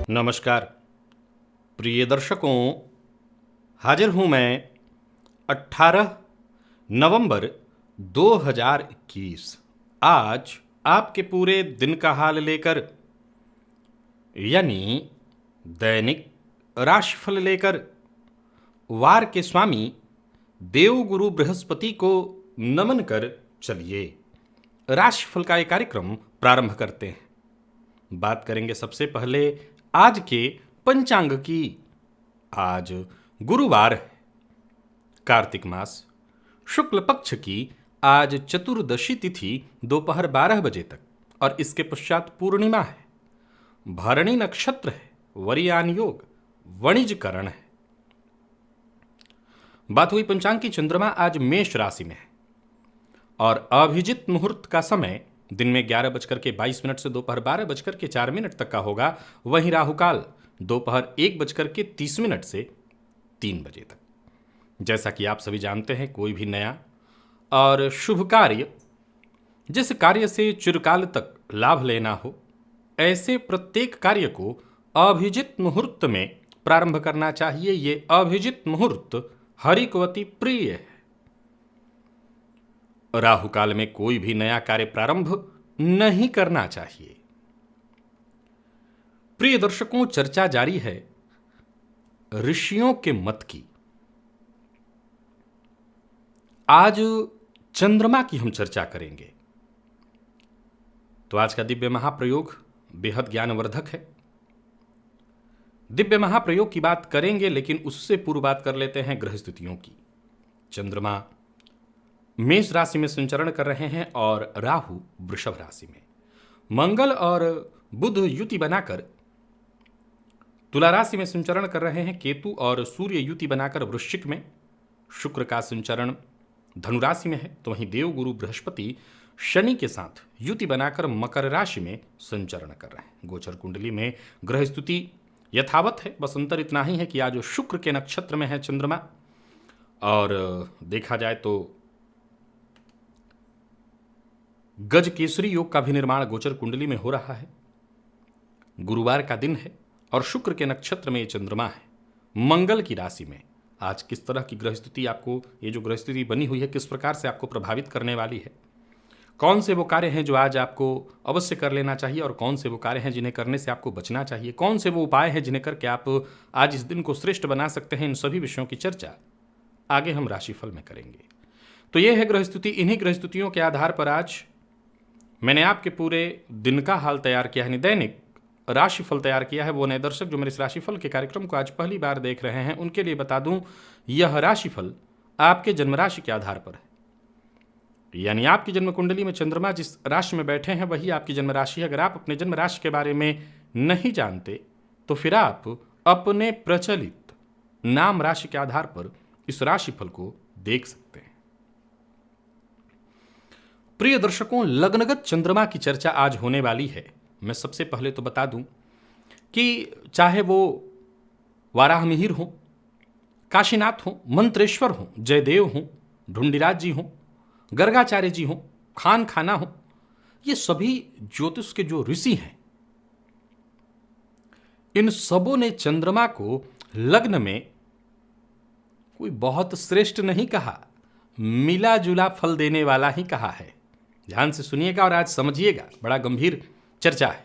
नमस्कार प्रिय दर्शकों, हाजिर हूं मैं 18 नवंबर 2021 आज आपके पूरे दिन का हाल लेकर, यानी दैनिक राशिफल लेकर वार के स्वामी देवगुरु बृहस्पति को नमन कर चलिए राशिफल का एक कार्यक्रम प्रारंभ करते हैं। बात करेंगे सबसे पहले आज के पंचांग की। आज गुरुवार है, कार्तिक मास शुक्ल पक्ष की आज चतुर्दशी तिथि दोपहर 12 बजे तक और इसके पश्चात पूर्णिमा है। भरणी नक्षत्र है, वरियान योग, वणिजकरण है। बात हुई पंचांग की, चंद्रमा आज मेष राशि में है और अभिजित मुहूर्त का समय दिन में 11:22 से दोपहर 12:04 तक का होगा। वहीं राहुकाल दोपहर 1:30 से 3 बजे तक। जैसा कि आप सभी जानते हैं, कोई भी नया और शुभ कार्य, जिस कार्य से चिरकाल तक लाभ लेना हो, ऐसे प्रत्येक कार्य को अभिजित मुहूर्त में प्रारंभ करना चाहिए। ये अभिजित मुहूर्त हरिकवती प्रिय है। राहु काल में कोई भी नया कार्य प्रारंभ नहीं करना चाहिए। प्रिय दर्शकों, चर्चा जारी है ऋषियों के मत की। आज चंद्रमा की हम चर्चा करेंगे। तो आज का दिव्य महाप्रयोग बेहद ज्ञानवर्धक है। दिव्य महाप्रयोग की बात करेंगे, लेकिन उससे पूर्व बात कर लेते हैं ग्रह स्थितियों की। चंद्रमा मेष राशि में संचरण कर रहे हैं और राहु वृषभ राशि में। मंगल और बुध युति बनाकर तुला राशि में संचरण कर रहे हैं। केतु और सूर्य युति बनाकर वृश्चिक में। शुक्र का संचरण धनु राशि में है, तो वहीं देवगुरु बृहस्पति शनि के साथ युति बनाकर मकर राशि में संचरण कर रहे हैं। गोचर कुंडली में ग्रह स्थिति यथावत है, बस अंतर इतना ही है कि आज शुक्र के नक्षत्र में है चंद्रमा। और देखा जाए तो गज केसरी योग का भी निर्माण गोचर कुंडली में हो रहा है। गुरुवार का दिन है और शुक्र के नक्षत्र में ये चंद्रमा है, मंगल की राशि में। आज किस तरह की ग्रह स्थिति आपको, ये जो ग्रह स्थिति बनी हुई है, किस प्रकार से आपको प्रभावित करने वाली है, कौन से वो कार्य हैं जो आज आपको अवश्य कर लेना चाहिए और कौन से वो कार्य हैं जिन्हें करने से आपको बचना चाहिए, कौन से वो उपाय हैं जिन्हें करके आप आज इस दिन को श्रेष्ठ बना सकते हैं, इन सभी विषयों की चर्चा आगे हम राशिफल में करेंगे। तो ये है ग्रह स्थिति। इन्हीं ग्रह स्थितियों के आधार पर आज मैंने आपके पूरे दिन का हाल तैयार किया है, दैनिक राशिफल तैयार किया है। वो नए दर्शक जो मेरे इस राशिफल के कार्यक्रम को आज पहली बार देख रहे हैं, उनके लिए बता दूं, यह राशिफल आपके जन्म राशि के आधार पर है। यानी आपकी जन्म कुंडली में चंद्रमा जिस राशि में बैठे हैं वही आपकी जन्म राशि है। अगर आप अपने जन्म राशि के बारे में नहीं जानते तो फिर आप अपने प्रचलित नाम राशि के आधार पर इस राशिफल को देख सकते हैं। प्रिय दर्शकों, लग्नगत चंद्रमा की चर्चा आज होने वाली है। मैं सबसे पहले तो बता दूं कि चाहे वो वाराहमिहिर हो, काशीनाथ हो, मंत्रेश्वर हो, जयदेव हो, ढूंढीराज जी हो, गर्गाचार्य जी हो, खान खाना हो, ये सभी ज्योतिष के जो ऋषि हैं, इन सबों ने चंद्रमा को लग्न में कोई बहुत श्रेष्ठ नहीं कहा, मिला जुला फल देने वाला ही कहा है। ध्यान से सुनिएगा और आज समझिएगा, बड़ा गंभीर चर्चा है।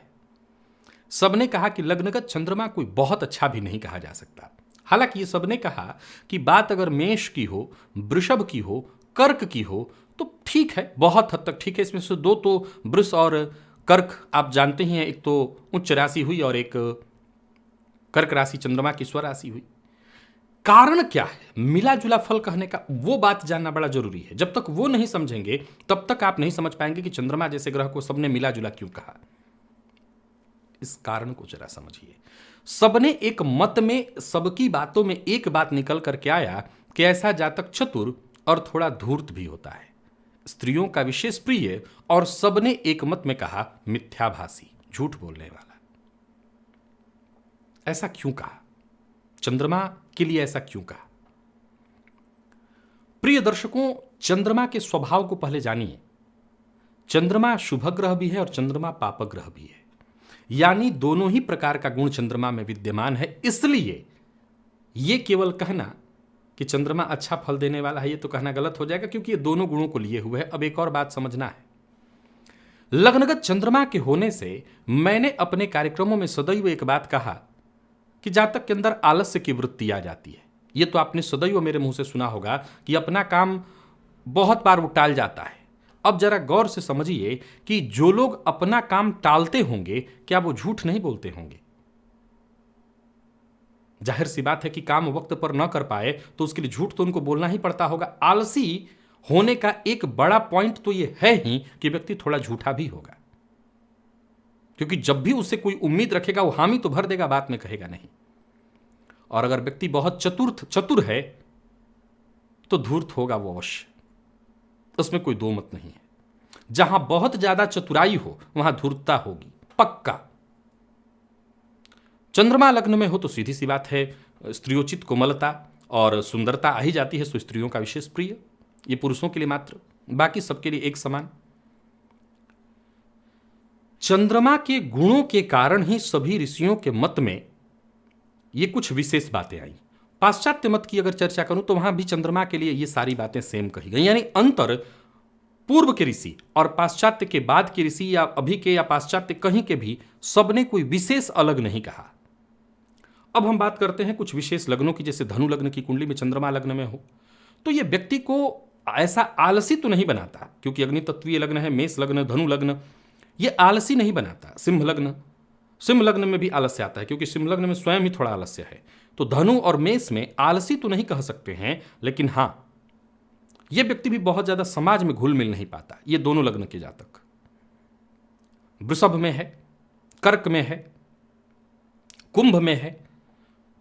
सबने कहा कि लग्नगत चंद्रमा कोई बहुत अच्छा भी नहीं कहा जा सकता। हालांकि ये सबने कहा कि बात अगर मेष की हो, वृषभ की हो, कर्क की हो तो ठीक है, बहुत हद तक ठीक है। इसमें से दो तो वृष और कर्क आप जानते ही हैं, एक तो उच्च राशि हुई और एक कर्क राशि चंद्रमा की स्वराशि हुई। कारण क्या है मिला जुला फल कहने का, वो बात जानना बड़ा जरूरी है। जब तक वो नहीं समझेंगे तब तक आप नहीं समझ पाएंगे कि चंद्रमा जैसे ग्रह को सबने मिला जुला क्यों कहा। इस कारण को जरा समझिए। सबने एक मत में, सबकी बातों में एक बात निकल करके आया कि ऐसा जातक चतुर और थोड़ा धूर्त भी होता है, स्त्रियों का विशेष प्रिय, और सबने एक मत में कहा मिथ्याभासी, झूठ बोलने वाला। ऐसा क्यों कहा? चंद्रमा के लिए ऐसा क्यों कहा? प्रिय दर्शकों, चंद्रमा के स्वभाव को पहले जानिए। चंद्रमा शुभ ग्रह भी है और चंद्रमा पाप ग्रह भी है। यानी दोनों ही प्रकार का गुण चंद्रमा में विद्यमान है। इसलिए ये केवल कहना कि चंद्रमा अच्छा फल देने वाला है, ये तो कहना गलत हो जाएगा, क्योंकि ये दोनों गुणों को लिए हुए है। अब एक और बात समझना है, लग्नगत चंद्रमा के होने से मैंने अपने कार्यक्रमों में सदैव एक बात कहा कि जातक के अंदर आलस्य की वृत्ति आ जाती है। ये तो आपने सदैव मेरे मुंह से सुना होगा कि अपना काम बहुत बार वो टाल जाता है। अब जरा गौर से समझिए कि जो लोग अपना काम टालते होंगे, क्या वो झूठ नहीं बोलते होंगे? जाहिर सी बात है कि काम वक्त पर न कर पाए तो उसके लिए झूठ तो उनको बोलना ही पड़ता होगा। आलसी होने का एक बड़ा पॉइंट तो यह है ही कि व्यक्ति थोड़ा झूठा भी होगा, क्योंकि जब भी उससे कोई उम्मीद रखेगा वो हामी तो भर देगा, बात में कहेगा नहीं। और अगर व्यक्ति बहुत चतुर है तो धूर्त होगा वो अवश्य, उसमें कोई दो मत नहीं है। जहां बहुत ज्यादा चतुराई हो वहां धूर्तता होगी, पक्का। चंद्रमा लग्न में हो तो सीधी सी बात है, स्त्रियोचित कोमलता और सुंदरता आ ही जाती है, सो स्त्रियों का विशेष प्रिय। ये पुरुषों के लिए मात्र, बाकी सबके लिए एक समान। चंद्रमा के गुणों के कारण ही सभी ऋषियों के मत में ये कुछ विशेष बातें आई। पाश्चात्य मत की अगर चर्चा करूं तो वहां भी चंद्रमा के लिए ये सारी बातें सेम कही गई। यानी अंतर पूर्व के ऋषि और पाश्चात्य के बाद के ऋषि या अभी के या पाश्चात्य कहीं के भी सबने कोई विशेष अलग नहीं कहा। अब हम बात करते हैं कुछ विशेष लग्नों की। जैसे धनु लग्न की कुंडली में चंद्रमा लग्न में हो तो यह व्यक्ति को ऐसा आलसी तो नहीं बनाता, क्योंकि अग्नि तत्वीय लग्न है। मेष लग्न, धनु लग्न, यह आलसी नहीं बनाता। सिंह लग्न में भी आलस्य आता है, क्योंकि सिंह लग्न में स्वयं ही थोड़ा आलस्य है। तो धनु और मेष में आलसी तो नहीं कह सकते हैं, लेकिन हां, यह व्यक्ति भी बहुत ज्यादा समाज में घुल मिल नहीं पाता। ये दोनों लग्न के जातक वृषभ में है, कर्क में है, कुंभ में है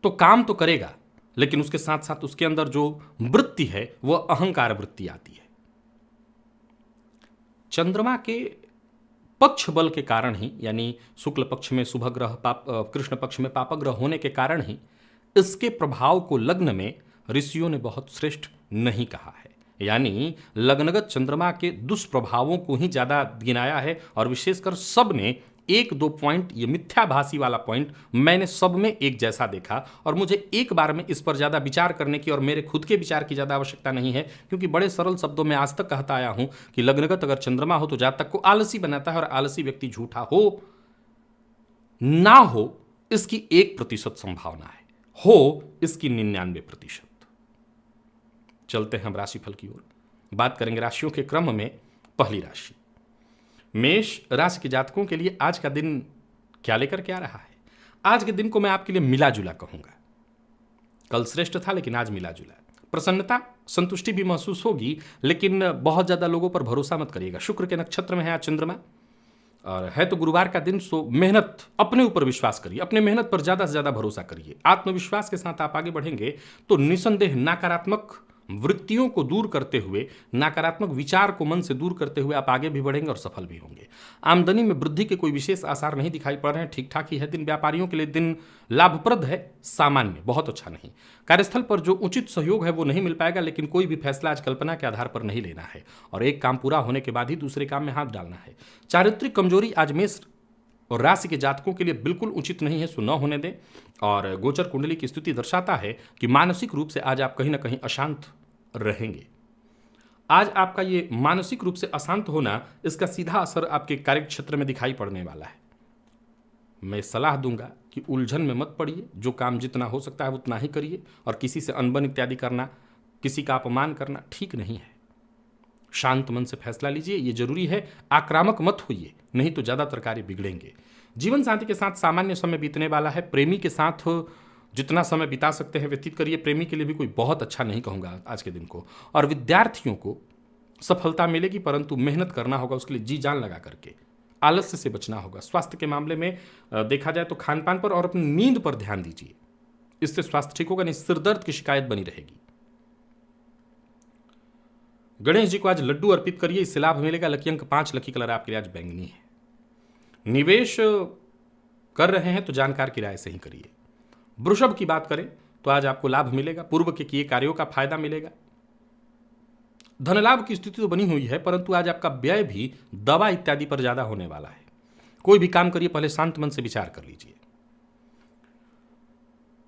तो काम तो करेगा, लेकिन उसके साथ साथ उसके अंदर जो वृत्ति है वह अहंकार वृत्ति आती है। चंद्रमा के पक्ष बल के कारण ही, यानी शुक्ल पक्ष में शुभ ग्रह, कृष्ण पक्ष में पाप ग्रह होने के कारण ही इसके प्रभाव को लग्न में ऋषियों ने बहुत श्रेष्ठ नहीं कहा है। यानी लग्नगत चंद्रमा के दुष्प्रभावों को ही ज्यादा गिनाया है। और विशेषकर सब ने एक दो पॉइंट, ये मिथ्याभासी वाला पॉइंट मैंने सब में एक जैसा देखा, और मुझे एक बार में इस पर ज्यादा विचार करने की और मेरे खुद के विचार की ज्यादा आवश्यकता नहीं है, क्योंकि बड़े सरल शब्दों में आज तक कहता आया हूं कि लग्नगत अगर चंद्रमा हो तो जातक को आलसी बनाता है, और आलसी व्यक्ति झूठा हो ना हो इसकी 1% संभावना है, हो इसकी 99%। चलते हैं हम राशिफल की ओर। बात करेंगे राशियों के क्रम में। पहली राशि मेष राशि के जातकों के लिए आज का दिन क्या लेकर के आ रहा है? आज के दिन को मैं आपके लिए मिला जुला कहूंगा। कल श्रेष्ठ था, लेकिन आज मिला जुला। प्रसन्नता, संतुष्टि भी महसूस होगी, लेकिन बहुत ज्यादा लोगों पर भरोसा मत करिएगा। शुक्र के नक्षत्र में है आज चंद्रमा, और है तो गुरुवार का दिन, सो मेहनत, अपने ऊपर विश्वास करिए, अपने मेहनत पर ज्यादा से ज्यादा भरोसा करिए। आत्मविश्वास के साथ आप आगे बढ़ेंगे तो निसंदेह नकारात्मक वृत्तियों को दूर करते हुए, नकारात्मक विचार को मन से दूर करते हुए आप आगे भी बढ़ेंगे और सफल भी होंगे। आमदनी में वृद्धि के कोई विशेष आसार नहीं दिखाई पड़ रहे हैं, ठीक ठाक ही है दिन। व्यापारियों के लिए दिन लाभप्रद है, सामान्य, बहुत अच्छा नहीं। कार्यस्थल पर जो उचित सहयोग है वो नहीं मिल पाएगा, लेकिन कोई भी फैसला आज कल्पना के आधार पर नहीं लेना है, और एक काम पूरा होने के बाद ही दूसरे काम में हाथ डालना है। चारित्रिक कमजोरी आज मेष और राशि के जातकों के लिए बिल्कुल उचित नहीं है, सो न होने दें। और गोचर कुंडली की स्थिति दर्शाता है कि मानसिक रूप से आज आप कहीं ना कहीं अशांत रहेंगे। आज आपका ये मानसिक रूप से अशांत होना, इसका सीधा असर आपके कार्य क्षेत्र में दिखाई पड़ने वाला है। मैं सलाह दूंगा कि उलझन में मत पड़िए, जो काम जितना हो सकता है उतना ही करिए, और किसी से अनबन इत्यादि करना, किसी का अपमान करना ठीक नहीं है। शांत मन से फैसला लीजिए, ये जरूरी है। आक्रामक मत होइए, नहीं तो ज्यादातर कार्य बिगड़ेंगे। जीवन साथी के साथ सामान्य समय बीतने वाला है। प्रेमी के साथ जितना समय बिता सकते हैं व्यतीत करिए। प्रेमी के लिए भी कोई बहुत अच्छा नहीं कहूंगा आज के दिन को। और विद्यार्थियों को सफलता मिलेगी, परंतु मेहनत करना होगा उसके लिए, जी जान लगा करके। आलस्य से बचना होगा। स्वास्थ्य के मामले में देखा जाए तो खान पान पर और अपनी नींद पर ध्यान दीजिए, इससे स्वास्थ्य ठीक होगा, नहीं सिरदर्द की शिकायत बनी रहेगी। गणेश जी को आज लड्डू अर्पित करिए, इससे लाभ मिलेगा। लकी अंक 5, लकी कलर आपके लिए आज बैंगनी है। निवेश कर रहे हैं तो जानकार की राय से ही करिए। वृषभ की बात करें तो आज आपको लाभ मिलेगा, पूर्व के किए कार्यों का फायदा मिलेगा। धन लाभ की स्थिति तो बनी हुई है, परंतु आज आपका व्यय भी दवा इत्यादि पर ज्यादा होने वाला है। कोई भी काम करिए पहले शांत मन से विचार कर लीजिए।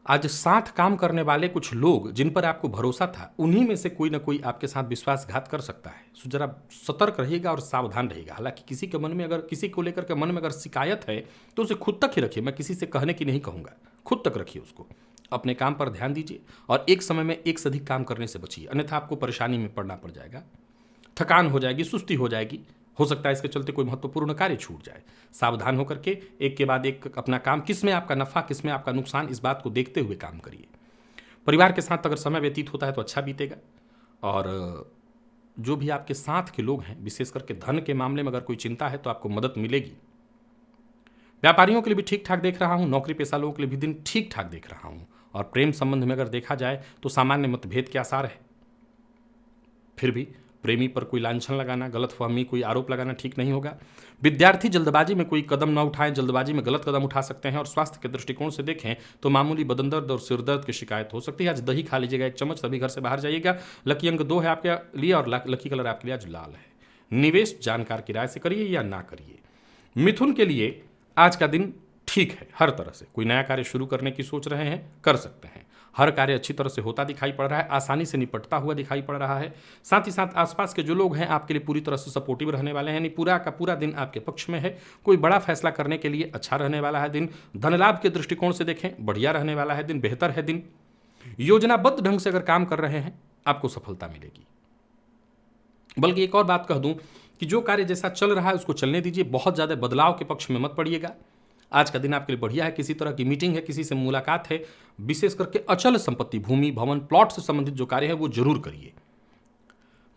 आज साथ काम करने वाले कुछ लोग जिन पर आपको भरोसा था, उन्हीं में से कोई ना कोई आपके साथ विश्वासघात कर सकता है। सो जरा सतर्क रहिएगा और सावधान रहिएगा। हालांकि किसी के मन में अगर किसी को लेकर के मन में अगर शिकायत है तो उसे खुद तक ही रखिए। मैं किसी से कहने की नहीं कहूँगा, खुद तक रखिए उसको। अपने काम पर ध्यान दीजिए और एक समय में एक से अधिक काम करने से बचिए, अन्यथा आपको परेशानी में पड़ना पड़ जाएगा। थकान हो जाएगी, सुस्ती हो जाएगी, हो सकता है इसके चलते कोई महत्वपूर्ण कार्य छूट जाए। सावधान होकर के एक के बाद एक अपना काम, किस में आपका नफा किस में आपका नुकसान, इस बात को देखते हुए काम करिए। परिवार के साथ अगर समय व्यतीत होता है तो अच्छा बीतेगा। और जो भी आपके साथ के लोग हैं, विशेष करके धन के मामले में अगर कोई चिंता है तो आपको मदद मिलेगी। व्यापारियों के लिए भी ठीक ठाक देख रहा हूं, नौकरी पेशा लोगों के लिए भी दिन ठीक ठाक देख रहा हूं। और प्रेम संबंध में अगर देखा जाए तो सामान्य मतभेद के आसार है। फिर भी प्रेमी पर कोई लांछन लगाना, गलतफहमी, कोई आरोप लगाना ठीक नहीं होगा। विद्यार्थी जल्दबाजी में कोई कदम न उठाएं, जल्दबाजी में गलत कदम उठा सकते हैं। और स्वास्थ्य के दृष्टिकोण से देखें तो मामूली बदन दर्द और सिर दर्द की शिकायत हो सकती है। आज दही खा लीजिएगा 1 चम्मच, तभी घर से बाहर जाइएगा। लकी अंक 2 है आपके लिए और लकी कलर आपके लिए आज लाल है। निवेश जानकार की राय से करिए या ना करिए। मिथुन के लिए आज का दिन ठीक है हर तरह से। कोई नया कार्य शुरू करने की सोच रहे हैं, कर सकते हैं। हर कार्य अच्छी तरह से होता दिखाई पड़ रहा है, आसानी से निपटता हुआ दिखाई पड़ रहा है। साथ ही साथ आसपास के जो लोग हैं आपके लिए पूरी तरह से सपोर्टिव रहने वाले हैं, यानी पूरा का पूरा दिन आपके पक्ष में है। कोई बड़ा फैसला करने के लिए अच्छा रहने वाला है दिन। धन लाभ के दृष्टिकोण से देखें बढ़िया रहने वाला है दिन, बेहतर है दिन। योजनाबद्ध ढंग से अगर काम कर रहे हैं आपको सफलता मिलेगी। बल्कि एक और बात कह दूं कि जो कार्य जैसा चल रहा है उसको चलने दीजिए, बहुत ज़्यादा बदलाव के पक्ष में मत पड़िएगा। आज का दिन आपके लिए बढ़िया है। किसी तरह की मीटिंग है, किसी से मुलाकात है, विशेष करके अचल संपत्ति, भूमि, भवन, प्लॉट से संबंधित जो कार्य है वो जरूर करिए।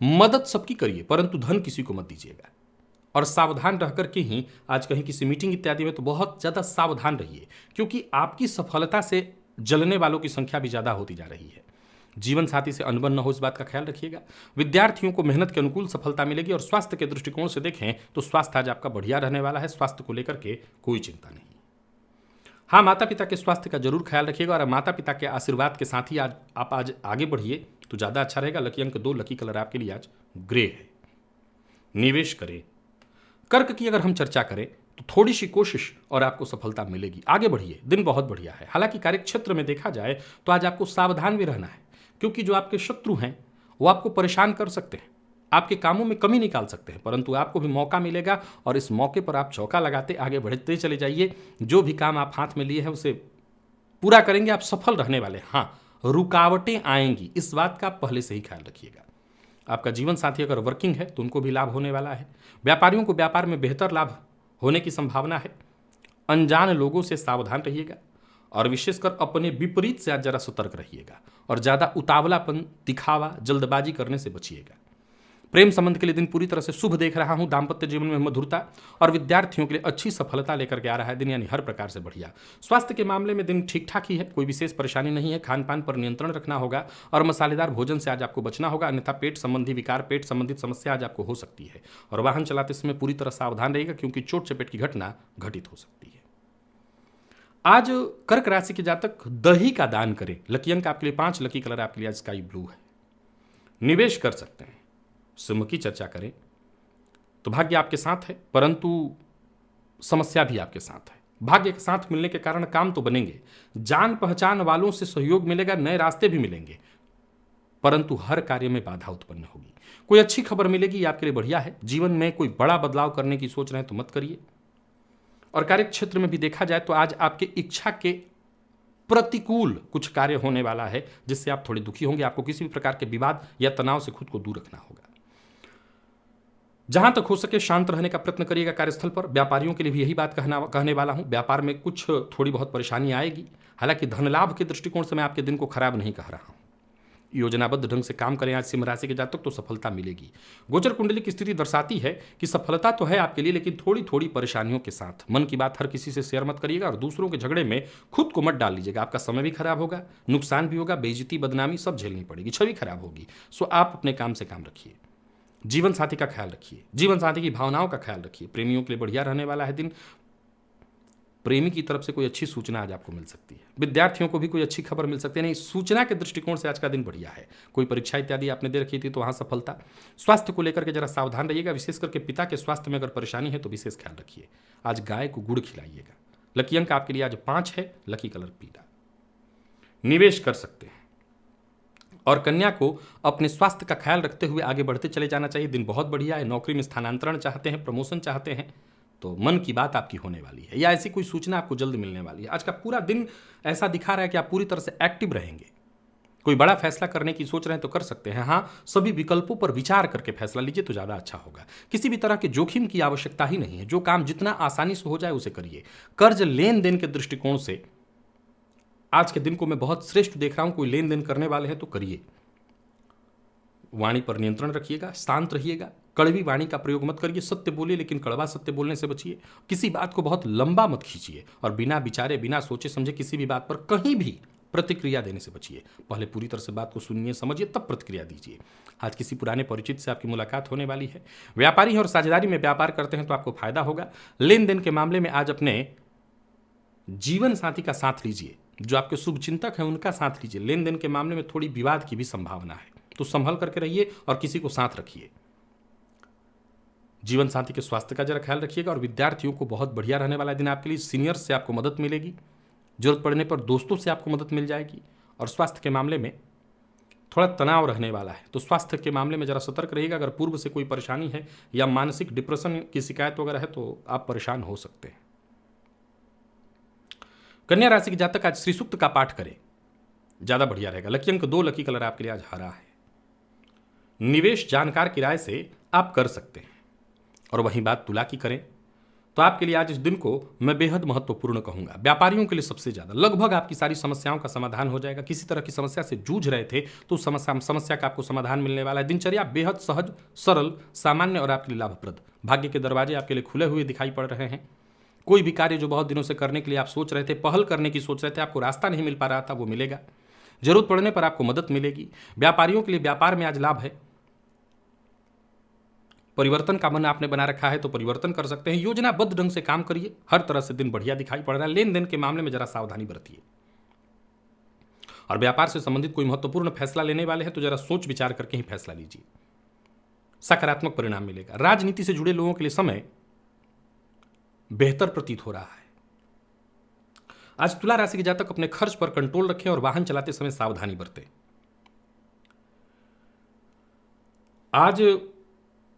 मदद सबकी करिए परंतु धन किसी को मत दीजिएगा। और सावधान रह करके ही आज कहीं किसी मीटिंग इत्यादि में तो बहुत ज़्यादा सावधान रहिए, क्योंकि आपकी सफलता से जलने वालों की संख्या भी ज़्यादा होती जा रही है। जीवन साथी से अनबन न हो, इस बात का ख्याल रखिएगा। विद्यार्थियों को मेहनत के अनुकूल सफलता मिलेगी। और स्वास्थ्य के दृष्टिकोण से देखें तो स्वास्थ्य आज आपका बढ़िया रहने वाला है। स्वास्थ्य को लेकर के कोई चिंता नहीं। हाँ, माता पिता के स्वास्थ्य का जरूर ख्याल रखिएगा और माता पिता के आशीर्वाद के साथ ही आज आगे बढ़िए तो ज़्यादा अच्छा रहेगा। लकी अंक 2, लकी कलर आपके लिए आज ग्रे है। निवेश करें। कर्क की अगर हम चर्चा करें तो थोड़ी सी कोशिश और आपको सफलता मिलेगी। आगे बढ़िए, दिन बहुत बढ़िया है। हालांकि कार्यक्षेत्र में देखा जाए तो आज आपको सावधान भी रहना है, क्योंकि जो आपके शत्रु हैं वो आपको परेशान कर सकते हैं, आपके कामों में कमी निकाल सकते हैं। परंतु आपको भी मौका मिलेगा और इस मौके पर आप चौका लगाते आगे बढ़ते चले जाइए। जो भी काम आप हाथ में लिए हैं उसे पूरा करेंगे, आप सफल रहने वाले। हाँ, रुकावटें आएंगी, इस बात का आप पहले से ही ख्याल रखिएगा। आपका जीवन साथी अगर वर्किंग है तो उनको भी लाभ होने वाला है। व्यापारियों को व्यापार में बेहतर लाभ होने की संभावना है। अनजान लोगों से सावधान रहिएगा और विशेषकर अपने विपरीत से आज जरा सतर्क रहिएगा और ज़्यादा उतावलापन, दिखावा, जल्दबाजी करने से बचिएगा। प्रेम संबंध के लिए दिन पूरी तरह से शुभ देख रहा हूं। दाम्पत्य जीवन में मधुरता और विद्यार्थियों के लिए अच्छी सफलता लेकर के आ रहा है दिन, यानी हर प्रकार से बढ़िया। स्वास्थ्य के मामले में दिन ठीक ठाक ही है, कोई विशेष परेशानी नहीं है। खान पान पर नियंत्रण रखना होगा और मसालेदार भोजन से आज आपको बचना होगा, अन्यथा पेट संबंधी विकार, पेट संबंधित समस्या आज आपको हो सकती है। और वाहन चलाते समय पूरी तरह सावधान रहेगा, क्योंकि चोट चपेट की घटना घटित हो सकती है। आज कर्क राशि के जातक दही का दान करें। लकी अंक आपके लिए 5, लकी कलर आपके लिए आज स्काई ब्लू है। निवेश कर सकते हैं। सिंह की चर्चा करें तो भाग्य आपके साथ है, परंतु समस्या भी आपके साथ है। भाग्य के साथ मिलने के कारण काम तो बनेंगे, जान पहचान वालों से सहयोग मिलेगा, नए रास्ते भी मिलेंगे, परंतु हर कार्य में बाधा उत्पन्न होगी। कोई अच्छी खबर मिलेगी, आपके लिए बढ़िया है। जीवन में कोई बड़ा बदलाव करने की सोच रहे हैं तो मत करिए। और कार्य क्षेत्र में भी देखा जाए तो आज आपके इच्छा के प्रतिकूल कुछ कार्य होने वाला है, जिससे आप थोड़े दुखी होंगे। आपको किसी भी प्रकार के विवाद या तनाव से खुद को दूर रखना होगा। जहां तक हो सके शांत रहने का प्रयत्न करिएगा कार्यस्थल पर। व्यापारियों के लिए भी यही बात कहने वाला हूं। व्यापार में कुछ थोड़ी बहुत परेशानी आएगी, हालांकि धन लाभ के दृष्टिकोण से मैं आपके दिन को खराब नहीं कह रहा हूं। योजनाबद्ध ढंग से काम करें आज सिंह राशि के जातक तो सफलता मिलेगी। गोचर कुंडली की स्थिति दर्शाती है कि सफलता तो है आपके लिए, लेकिन थोड़ी थोड़ी परेशानियों के साथ। मन की बात हर किसी से शेयर मत करिएगा और दूसरों के झगड़े में खुद को मत डाल लीजिएगा। आपका समय भी खराब होगा, नुकसान भी होगा, बेइज्जती, बदनामी सब झेलनी पड़ेगी, छवि खराब होगी। सो आप अपने काम से काम रखिए। जीवन साथी का ख्याल रखिए, जीवन साथी की भावनाओं का ख्याल रखिए। प्रेमियों के लिए बढ़िया रहने वाला है दिन। प्रेमी की तरफ से कोई अच्छी सूचना आज आपको मिल सकती है। विद्यार्थियों को भी कोई अच्छी खबर मिल सकती है। नहीं, सूचना के दृष्टिकोण से आज का दिन बढ़िया है। कोई परीक्षा इत्यादि आपने दे रखी थी तो वहाँ सफलता। स्वास्थ्य को लेकर के जरा सावधान रहिएगा, विशेष करके पिता के स्वास्थ्य में अगर परेशानी है तो विशेष ख्याल रखिए। आज गाय को गुड़ खिलाइएगा। लकी अंक आपके लिए आज 5 है, लकी कलर पीला। निवेश कर सकते हैं और कन्या को अपने स्वास्थ्य का ख्याल रखते हुए आगे बढ़ते चले जाना चाहिए। दिन बहुत बढ़िया है। नौकरी में स्थानांतरण चाहते हैं, प्रमोशन चाहते हैं तो मन की बात आपकी होने वाली है, या ऐसी कोई सूचना आपको जल्द मिलने वाली है। आज का पूरा दिन ऐसा दिखा रहा है कि आप पूरी तरह से एक्टिव रहेंगे। कोई बड़ा फैसला करने की सोच रहे हैं तो कर सकते हैं। हाँ, सभी विकल्पों पर विचार करके फैसला लीजिए तो ज़्यादा अच्छा होगा। किसी भी तरह के जोखिम की आवश्यकता ही नहीं है। जो काम जितना आसानी से हो जाए उसे करिए। कर्ज लेन देन के दृष्टिकोण से आज के दिन को मैं बहुत श्रेष्ठ देख रहा हूं। कोई लेन देन करने वाले हैं तो करिए। वाणी पर नियंत्रण रखिएगा, शांत रहिएगा, कड़वी वाणी का प्रयोग मत करिए। सत्य बोलिए लेकिन कड़वा सत्य बोलने से बचिए। किसी बात को बहुत लंबा मत खींचिए और बिना विचारे, बिना सोचे समझे किसी भी बात पर कहीं भी प्रतिक्रिया देने से बचिए। पहले पूरी तरह से बात को सुनिए, समझिए, तब प्रतिक्रिया दीजिए। आज किसी पुराने परिचित से आपकी मुलाकात होने वाली है। व्यापारी हैं और साझेदारी में व्यापार करते हैं तो आपको फायदा होगा। लेन देन के मामले में आज अपने जीवन साथी का साथ लीजिए। जो आपके शुभ चिंतक हैं उनका साथ लीजिए। लेन देन के मामले में थोड़ी विवाद की भी संभावना है तो संभल करके रहिए और किसी को साथ रखिए। जीवन साथी के स्वास्थ्य का जरा ख्याल रखिएगा। और विद्यार्थियों को बहुत बढ़िया रहने वाला दिन आपके लिए। सीनियर्स से आपको मदद मिलेगी, जरूरत पड़ने पर दोस्तों से आपको मदद मिल जाएगी। और स्वास्थ्य के मामले में थोड़ा तनाव रहने वाला है तो स्वास्थ्य के मामले में जरा सतर्क रहिएगा। अगर पूर्व से कोई परेशानी है या मानसिक डिप्रेशन की शिकायत वगैरह है तो आप परेशान हो सकते हैं। कन्या राशि के जातक आज श्री सूक्त का पाठ करें, ज्यादा बढ़िया रहेगा। लकी अंक 2, लकी कलर आपके लिए आज हरा है। निवेश जानकार की राय से आप कर सकते हैं। और वहीं बात तुला की करें तो आपके लिए आज इस दिन को मैं बेहद महत्वपूर्ण कहूंगा। व्यापारियों के लिए सबसे ज्यादा। लगभग आपकी सारी समस्याओं का समाधान हो जाएगा। किसी तरह की समस्या से जूझ रहे थे तो समस्या का आपको समाधान मिलने वाला है। दिनचर्या बेहद सहज, सरल, सामान्य और आपके लिए लाभप्रद। भाग्य के दरवाजे आपके लिए खुले हुए दिखाई पड़ रहे हैं। कोई भी कार्य जो बहुत दिनों से करने के लिए आप सोच रहे थे, पहल करने की सोच रहे थे, आपको रास्ता नहीं मिल पा रहा था, वो मिलेगा। जरूरत पड़ने पर आपको मदद मिलेगी। व्यापारियों के लिए व्यापार में आज लाभ है। परिवर्तन का मन आपने बना रखा है तो परिवर्तन कर सकते हैं। योजनाबद्ध ढंग से काम करिए। हर तरह से दिन बढ़िया दिखाई पड़ रहा है। लेन देन के मामले में जरा सावधानी बरतिए। और व्यापार से संबंधित कोई महत्वपूर्ण फैसला लेने वाले हैं तो जरा सोच विचार करके ही फैसला लीजिए। सकारात्मक परिणाम मिलेगा। राजनीति से जुड़े लोगों के लिए समय बेहतर प्रतीत हो रहा है। आज तुला राशि के जातक अपने खर्च पर कंट्रोल रखें और वाहन चलाते समय सावधानी बरतें। आज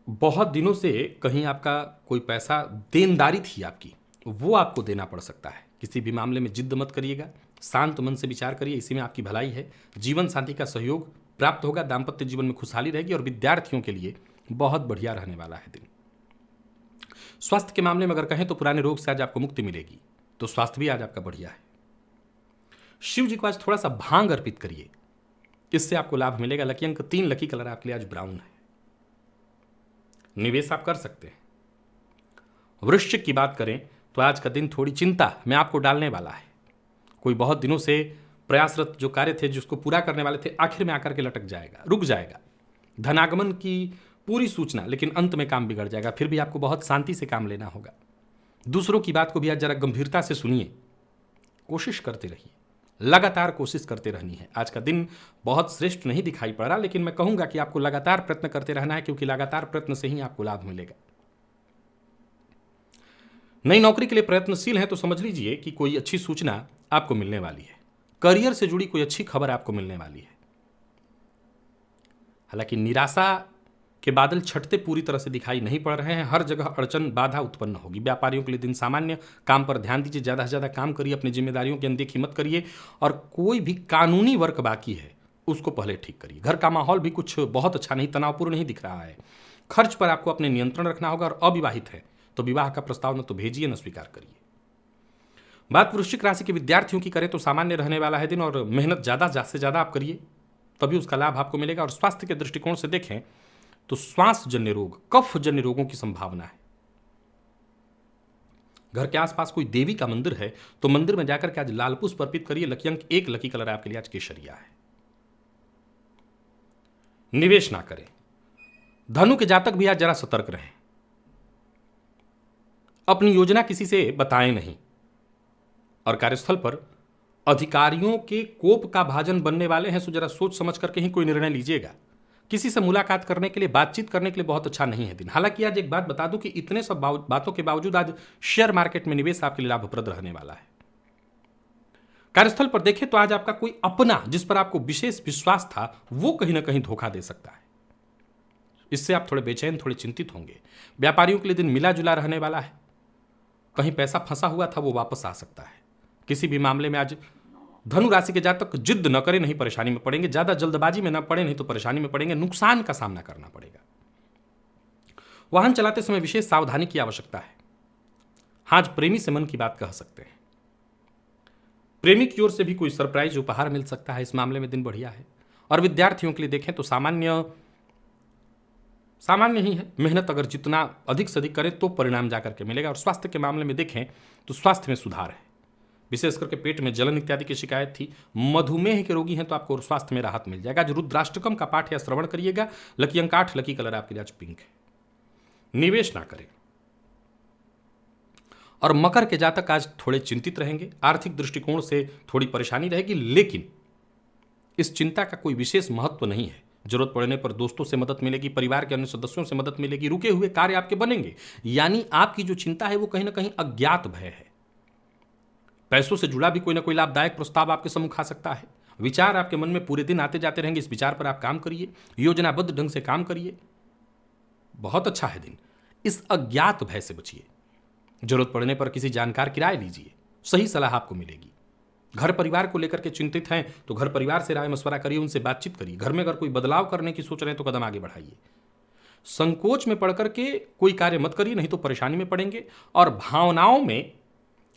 बहुत दिनों से कहीं आपका कोई पैसा देनदारी थी आपकी, वो आपको देना पड़ सकता है। किसी भी मामले में जिद्द मत करिएगा, शांत मन से विचार करिए, इसी में आपकी भलाई है। जीवन साथी का सहयोग प्राप्त होगा। दाम्पत्य जीवन में खुशहाली रहेगी और विद्यार्थियों के लिए बहुत बढ़िया रहने वाला है दिन। स्वास्थ्य के मामले में अगर कहें तो पुराने रोग से आज आपको मुक्ति मिलेगी तो स्वास्थ्य भी आज आपका बढ़िया है। शिव जी को आज थोड़ा सा भांग अर्पित करिए, इससे आपको लाभ मिलेगा। लकी अंक 3, लकी कलर आपके लिए आज ब्राउन है। निवेश आप कर सकते हैं। वृश्चिक की बात करें तो आज का दिन थोड़ी चिंता में आपको डालने वाला है। कोई बहुत दिनों से प्रयासरत जो कार्य थे जिसको पूरा करने वाले थे, आखिर में आकर के लटक जाएगा, रुक जाएगा। धनागमन की पूरी सूचना, लेकिन अंत में काम बिगड़ जाएगा। फिर भी आपको बहुत शांति से काम लेना होगा। दूसरों की बात को भी आज जरा गंभीरता से सुनिए। कोशिश करते रहिए, लगातार कोशिश करते रहनी है। आज का दिन बहुत श्रेष्ठ नहीं दिखाई पड़ रहा, लेकिन मैं कहूंगा कि आपको लगातार प्रयत्न करते रहना है, क्योंकि लगातार प्रयत्न से ही आपको लाभ मिलेगा। नई नौकरी के लिए प्रयत्नशील है तो समझ लीजिए कि कोई अच्छी सूचना आपको मिलने वाली है। करियर से जुड़ी कोई अच्छी खबर आपको मिलने वाली है। हालांकि निराशा के बादल छटते पूरी तरह से दिखाई नहीं पड़ रहे हैं। हर जगह अड़चन, बाधा उत्पन्न होगी। व्यापारियों के लिए दिन सामान्य। काम पर ध्यान दीजिए, ज़्यादा से ज़्यादा काम करिए, अपनी जिम्मेदारियों की अनदेखी मत करिए। और कोई भी कानूनी वर्क बाकी है उसको पहले ठीक करिए। घर का माहौल भी कुछ बहुत अच्छा नहीं, तनावपूर्ण नहीं दिख रहा है। खर्च पर आपको अपने नियंत्रण रखना होगा। और अविवाहित है तो विवाह का प्रस्ताव न तो भेजिए न स्वीकार करिए। बात वृश्चिक राशि के विद्यार्थियों की करें तो सामान्य रहने वाला है दिन, और मेहनत ज़्यादा से ज़्यादा आप करिए तभी उसका लाभ आपको मिलेगा। और स्वास्थ्य के दृष्टिकोण से देखें तो श्वास जन्य रोग, कफ जन्य रोगों की संभावना है। घर के आसपास कोई देवी का मंदिर है तो मंदिर में जाकर के आज लाल पुष्प अर्पित करिए। लकी अंक 1, लकी कलर आपके लिए आज केसरिया है। निवेश ना करें। धनु के जातक भी आज जरा सतर्क रहें। अपनी योजना किसी से बताएं नहीं। और कार्यस्थल पर अधिकारियों के कोप का भाजन बनने वाले हैं, सो जरा सोच समझ करके ही कोई निर्णय लीजिएगा। किसी से मुलाकात करने के लिए, बातचीत करने के लिए बहुत अच्छा नहीं है दिन। हालांकि आज एक बात बता दूं कि इतने सब बातों के बावजूद आज शेयर मार्केट में निवेश आपके लिए लाभप्रद रहने वाला है। कार्यस्थल पर देखें तो आज आपका कोई अपना जिस पर आपको विशेष विश्वास था वो कहीं ना कहीं धोखा दे सकता है। इससे आप थोड़े बेचैन, थोड़े चिंतित होंगे। व्यापारियों के लिए दिन मिला जुला रहने वाला है। कहीं पैसा फंसा हुआ था वो वापस आ सकता है। किसी भी मामले में आज धनु राशि के जातक जिद न करें, नहीं परेशानी में पड़ेंगे। ज्यादा जल्दबाजी में न पड़े, नहीं तो परेशानी में पड़ेंगे, नुकसान का सामना करना पड़ेगा। वाहन चलाते समय विशेष सावधानी की आवश्यकता है। आज प्रेमी से मन की बात कह सकते हैं। प्रेमी की ओर से भी कोई सरप्राइज उपहार मिल सकता है। इस मामले में दिन बढ़िया है। और विद्यार्थियों के लिए देखें तो सामान्य ही है। मेहनत अगर जितना अधिक से अधिक करें तो परिणाम जाकर के मिलेगा। और स्वास्थ्य के मामले में देखें तो स्वास्थ्य में सुधार है। विशेष करके पेट में जलन इत्यादि की शिकायत थी, मधुमेह के रोगी हैं तो आपको स्वास्थ्य में राहत मिल जाएगा। आज रुद्राष्टकम का पाठ या श्रवण करिएगा। लकी अंक 8, लकी कलर आपके लिए आज पिंक है। निवेश ना करें। और मकर के जातक आज थोड़े चिंतित रहेंगे। आर्थिक दृष्टिकोण से थोड़ी परेशानी रहेगी, लेकिन इस चिंता का कोई विशेष महत्व नहीं है। जरूरत पड़ने पर दोस्तों से मदद मिलेगी, परिवार के अन्य सदस्यों से मदद मिलेगी, रुके हुए कार्य आपके बनेंगे। यानी आपकी जो चिंता है वो कहीं ना कहीं अज्ञात भय है। पैसों से जुड़ा भी कोई ना कोई लाभदायक प्रस्ताव आपके सम्मुख आ सकता है। विचार आपके मन में पूरे दिन आते जाते रहेंगे। इस विचार पर आप काम करिए, योजनाबद्ध ढंग से काम करिए। बहुत अच्छा है दिन। इस अज्ञात भय से बचिए। जरूरत पड़ने पर किसी जानकार की राय लीजिए, सही सलाह आपको मिलेगी। घर परिवार को लेकर के चिंतित हैं तो घर परिवार से राय मशवरा करिए, उनसे बातचीत करिए। घर में अगर कोई बदलाव करने की सोच रहे हैं तो कदम आगे बढ़ाइए। संकोच में पड़ करके कोई कार्य मत करिए, नहीं तो परेशानी में पड़ेंगे। और भावनाओं में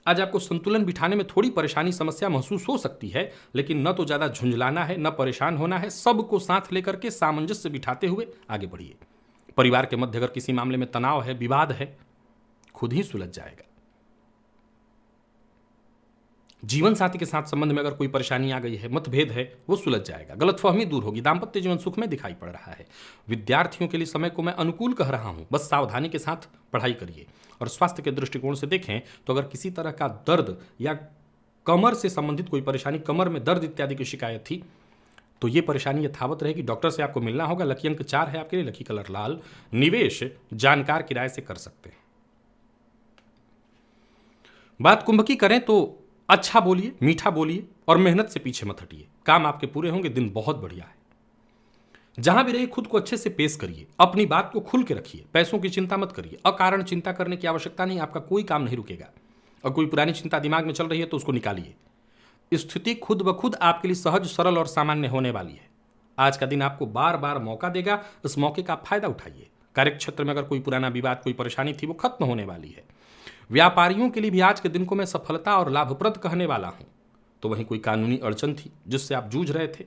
आज आपको संतुलन बिठाने में थोड़ी परेशानी, समस्या महसूस हो सकती है, लेकिन न तो ज्यादा झुंझलाना है, न परेशान होना है। सबको साथ लेकर के सामंजस्य बिठाते हुए आगे बढ़िए। परिवार के मध्य अगर किसी मामले में तनाव है, विवाद है, खुद ही सुलझ जाएगा। जीवन साथी के साथ संबंध में अगर कोई परेशानी आ गई है, मतभेद है, वो सुलझ जाएगा। गलतफहमी दूर होगी। दाम्पत्य जीवन सुख में दिखाई पड़ रहा है। विद्यार्थियों के लिए समय को मैं अनुकूल कह रहा हूं, बस सावधानी के साथ पढ़ाई करिए। और स्वास्थ्य के दृष्टिकोण से देखें तो अगर किसी तरह का दर्द या कमर से संबंधित कोई परेशानी, कमर में दर्द इत्यादि की शिकायत थी तो ये परेशानी यथावत रहेगी। डॉक्टर से आपको मिलना होगा। लकी अंक 4 है आपके लिए, लकी कलर लाल। निवेश जानकार की राय से कर सकते हैं। बात कुंभ की करें तो अच्छा बोलिए, मीठा बोलिए और मेहनत से पीछे मत हटिए। काम आपके पूरे होंगे। दिन बहुत बढ़िया है। जहां भी रहिए खुद को अच्छे से पेश करिए। अपनी बात को खुल के रखिए। पैसों की चिंता मत करिए। अकारण चिंता करने की आवश्यकता नहीं। आपका कोई काम नहीं रुकेगा। और कोई पुरानी चिंता दिमाग में चल रही है तो उसको निकालिए। स्थिति खुद ब खुद आपके लिए सहज, सरल और सामान्य होने वाली है। आज का दिन आपको बार बार मौका देगा। इस मौके का फायदा उठाइए। कार्यक्षेत्र में अगर कोई पुराना विवाद, कोई परेशानी थी, वो खत्म होने वाली है। व्यापारियों के लिए भी आज के दिन को मैं सफलता और लाभप्रद कहने वाला हूं। तो वहीं कोई कानूनी अड़चन थी जिससे आप जूझ रहे थे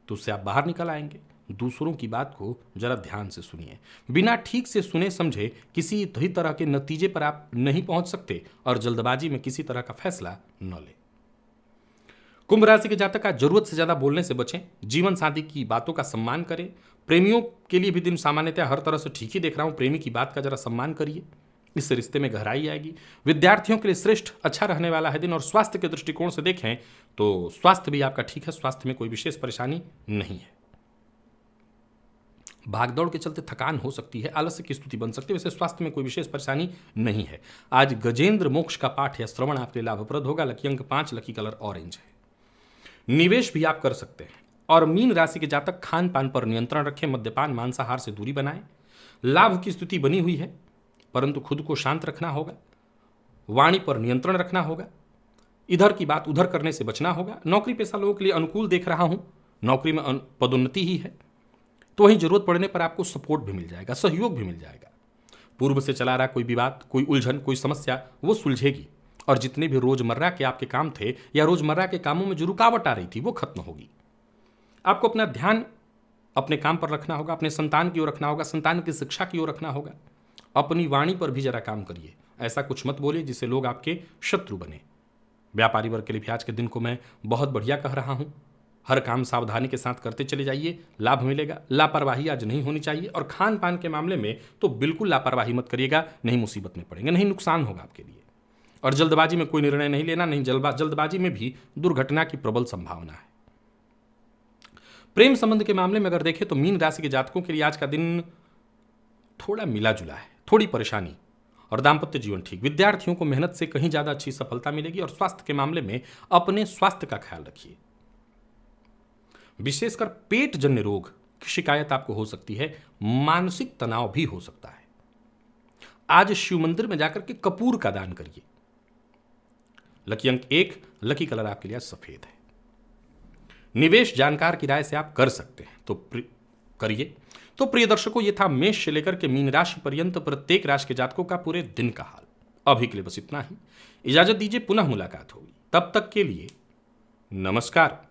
तो उससे आप बाहर निकल आएंगे। दूसरों की बात को जरा ध्यान से सुनिए। बिना ठीक से सुने समझे किसी भी तरह के नतीजे पर आप नहीं पहुंच सकते और जल्दबाजी में किसी तरह का फैसला न लें। कुंभ राशि के जातक आज जरूरत से ज्यादा बोलने से बचें। जीवन साथी की बातों का सम्मान करें। प्रेमियों के लिए भी दिन सामान्यतः हर तरह से ठीक ही देख रहा हूं। प्रेमी की बात का जरा सम्मान करिए, इससे रिश्ते में गहराई आएगी। विद्यार्थियों के लिए श्रेष्ठ अच्छा रहने वाला है दिन। और स्वास्थ्य के दृष्टिकोण से देखें तो स्वास्थ्य भी आपका ठीक है। स्वास्थ्य में कोई विशेष परेशानी नहीं है। भागदौड़ के चलते थकान हो सकती है, आलस्य की स्थिति बन सकती है, वैसे स्वास्थ्य में कोई विशेष परेशानी नहीं है। आज गजेंद्र मोक्ष का पाठ या श्रवण आपके लिए लाभप्रद होगा। लकी अंक 5, लकी कलर ऑरेंज है। निवेश भी आप कर सकते हैं। और मीन राशि के जातक खान पान पर नियंत्रण रखें। मद्यपान, मांसाहार से दूरी बनाएं। लाभ की स्थिति बनी हुई है, परंतु खुद को शांत रखना होगा। वाणी पर नियंत्रण रखना होगा। इधर की बात उधर करने से बचना होगा। नौकरी पेशा लोगों के लिए अनुकूल देख रहा हूं। नौकरी में पदोन्नति ही है, तो वहीं जरूरत पड़ने पर आपको सपोर्ट भी मिल जाएगा, सहयोग भी मिल जाएगा। पूर्व से चला रहा कोई विवाद, कोई उलझन, कोई समस्या, वो सुलझेगी। और जितने भी रोजमर्रा के आपके काम थे या रोजमर्रा के कामों में जो रुकावट आ रही थी वो खत्म होगी। आपको अपना ध्यान अपने काम पर रखना होगा। अपने संतान की ओर रखना होगा। संतान की शिक्षा की ओर रखना होगा। अपनी वाणी पर भी जरा काम करिए। ऐसा कुछ मत बोलिए जिससे लोग आपके शत्रु बने। व्यापारी वर्ग के लिए भी आज के दिन को मैं बहुत बढ़िया कह रहा हूं। हर काम सावधानी के साथ करते चले जाइए, लाभ मिलेगा। लापरवाही आज नहीं होनी चाहिए। और खान पान के मामले में तो बिल्कुल लापरवाही मत करिएगा, नहीं मुसीबत में पड़ेंगे, नहीं नुकसान होगा आपके लिए। और जल्दबाजी में कोई निर्णय नहीं लेना, नहीं जल्दबाजी में भी दुर्घटना की प्रबल संभावना है। प्रेम संबंध के मामले में अगर देखें तो मीन राशि के जातकों के लिए आज का दिन थोड़ा मिला जुला है, थोड़ी परेशानी, और दाम्पत्य जीवन ठीक। विद्यार्थियों को मेहनत से कहीं ज्यादा अच्छी सफलता मिलेगी। और स्वास्थ्य के मामले में अपने स्वास्थ्य का ख्याल रखिए, विशेषकर पेट जन्य रोग की शिकायत आपको हो सकती है, मानसिक तनाव भी हो सकता है। आज शिव मंदिर में जाकर के कपूर का दान करिए। लकी अंक 1, लकी कलर आपके लिए सफेद है। निवेश जानकार की राय से आप कर सकते हैं तो करिए। तो प्रिय दर्शकों, ये था मेष से लेकर के मीन राशि पर्यंत प्रत्येक राशि के जातकों का पूरे दिन का हाल। अभी के लिए बस इतना ही। इजाजत दीजिए, पुनः मुलाकात होगी। तब तक के लिए नमस्कार।